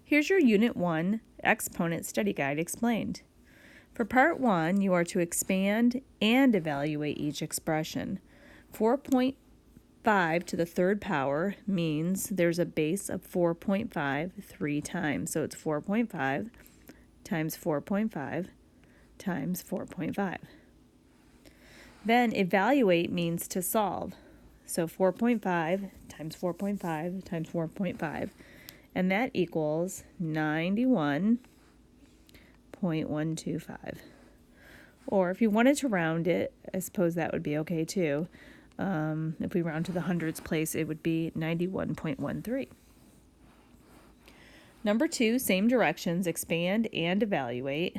Here's your Unit 1 Exponent Study Guide explained. For Part 1, you are to expand and evaluate each expression. 4.5 to the third power means there's a base of 4.5 three times. So it's 4.5 times 4.5 times 4.5. Then evaluate means to solve. So 4.5 times 4.5 times 4.5. And that equals 91.125. Or if you wanted to round it, I suppose that would be okay too. If we round to the hundreds place, it would be 91.13. Number 2, same directions, expand and evaluate.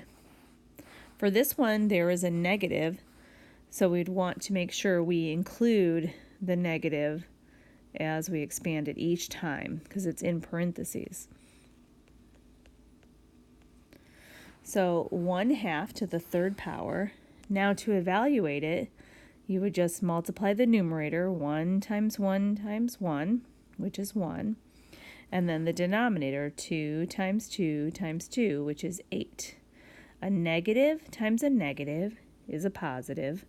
For this one, there is a negative, so we'd want to make sure we include the negative as we expand it each time because it's in parentheses. So 1/2 to the third power. Now to evaluate it, you would just multiply the numerator 1 times 1 times 1, which is 1, and then the denominator 2 times 2 times 2, which is 8. A negative times a negative is a positive,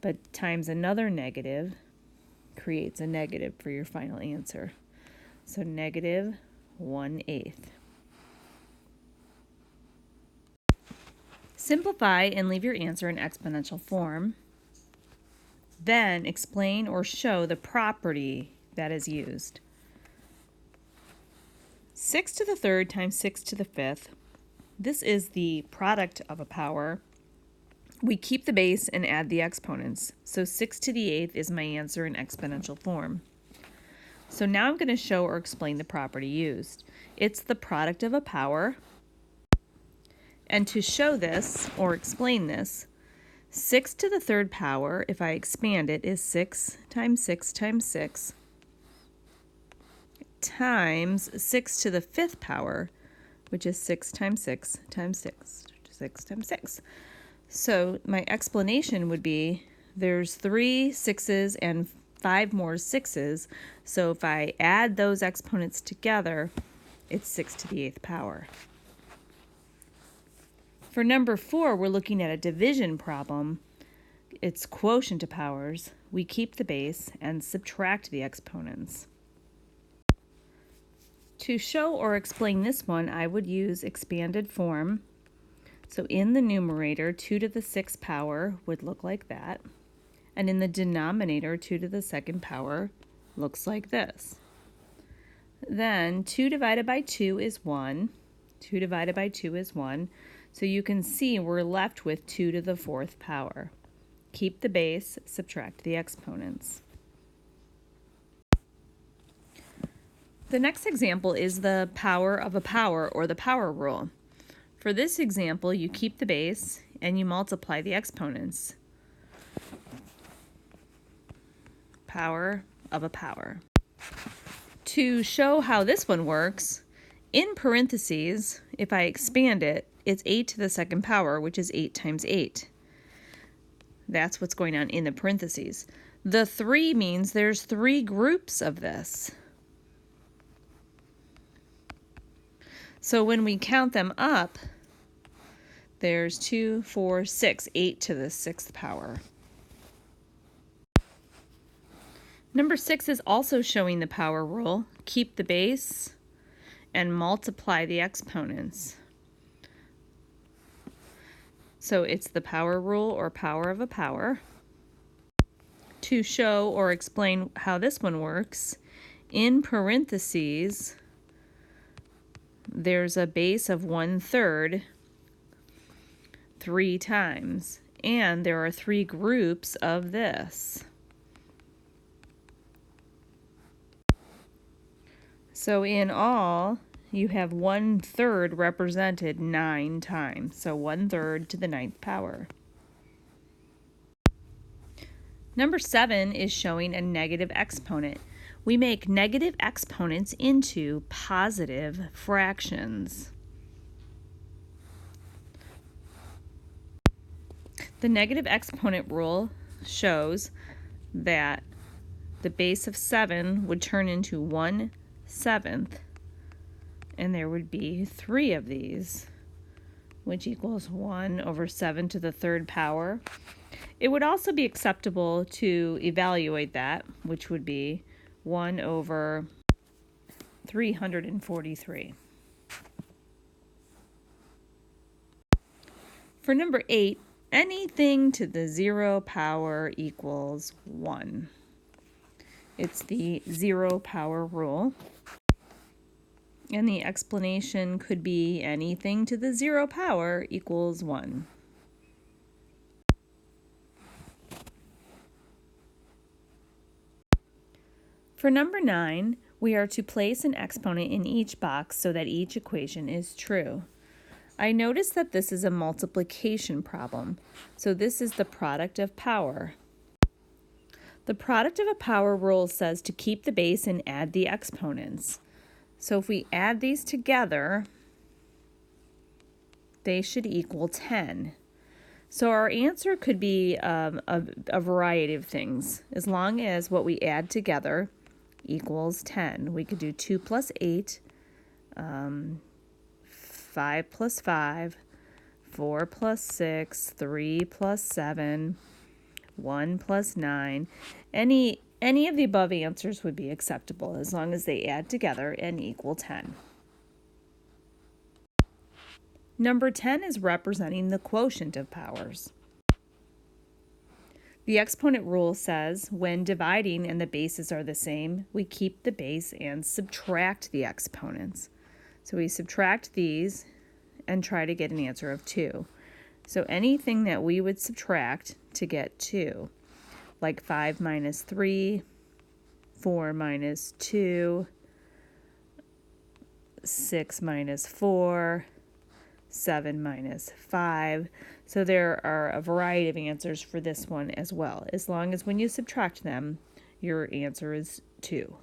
but times another negative creates a negative for your final answer. So negative 1/8. Simplify and leave your answer in exponential form. Then explain or show the property that is used. 6 to the third times 6 to the fifth. This is the product of a power. We keep the base and add the exponents. So 6 to the 8th is my answer in exponential form. So now I'm going to show or explain the property used. It's the product of a power. And to show this or explain this, 6 to the third power, if I expand it, is 6 times 6 times 6 times 6 to the fifth power, which is 6 times 6 times 6, 6 times 6. So my explanation would be there's 3 6s and 5 more 6s. So if I add those exponents together, it's 6 to the 8th power. For number 4, we're looking at a division problem. It's quotient of powers. We keep the base and subtract the exponents. To show or explain this one, I would use expanded form. So in the numerator, 2 to the 6th power would look like that. And in the denominator, 2 to the 2nd power looks like this. Then 2 divided by 2 is 1. 2 divided by 2 is 1. So you can see we're left with 2 to the 4th power. Keep the base, subtract the exponents. The next example is the power of a power, or the power rule. For this example, you keep the base and you multiply the exponents. Power of a power. To show how this one works, in parentheses, if I expand it, it's 8 to the 2nd power, which is 8 times 8. That's what's going on in the parentheses. The 3 means there's 3 groups of this. So when we count them up, there's 2, 4, 6, 8 to the 6th power. Number 6 is also showing the power rule. Keep the base and multiply the exponents. So it's the power rule or power of a power. To show or explain how this one works, in parentheses, there's a base of 1/3 3 times, and there are 3 groups of this. So in all, you have 1/3 represented 9 times. So 1/3 to the 9th power. Number 7 is showing a negative exponent. We make negative exponents into positive fractions. The negative exponent rule shows that the base of 7 would turn into 1/7 and there would be 3 of these, which equals 1 over 7 to the third power. It would also be acceptable to evaluate that, which would be 1 over 343. For number 8, anything to the 0 power equals 1. It's the 0 power rule. And the explanation could be anything to the 0 power equals 1. For number 9, we are to place an exponent in each box so that each equation is true. I notice that this is a multiplication problem, so this is the product of power. The product of a power rule says to keep the base and add the exponents. So if we add these together, they should equal 10. So our answer could be a variety of things. As long as what we add together equals 10. We could do 2 plus 8, 5 plus 5, 4 plus 6, 3 plus 7, 1 plus 9. Any of the above answers would be acceptable as long as they add together and equal 10. Number 10 is representing the quotient of powers. The exponent rule says when dividing and the bases are the same, we keep the base and subtract the exponents. So we subtract these and try to get an answer of 2. So anything that we would subtract to get 2, like 5 minus 3, 4 minus 2, 6 minus 4, 7 minus 5. So there are a variety of answers for this one as well, as long as when you subtract them, your answer is 2.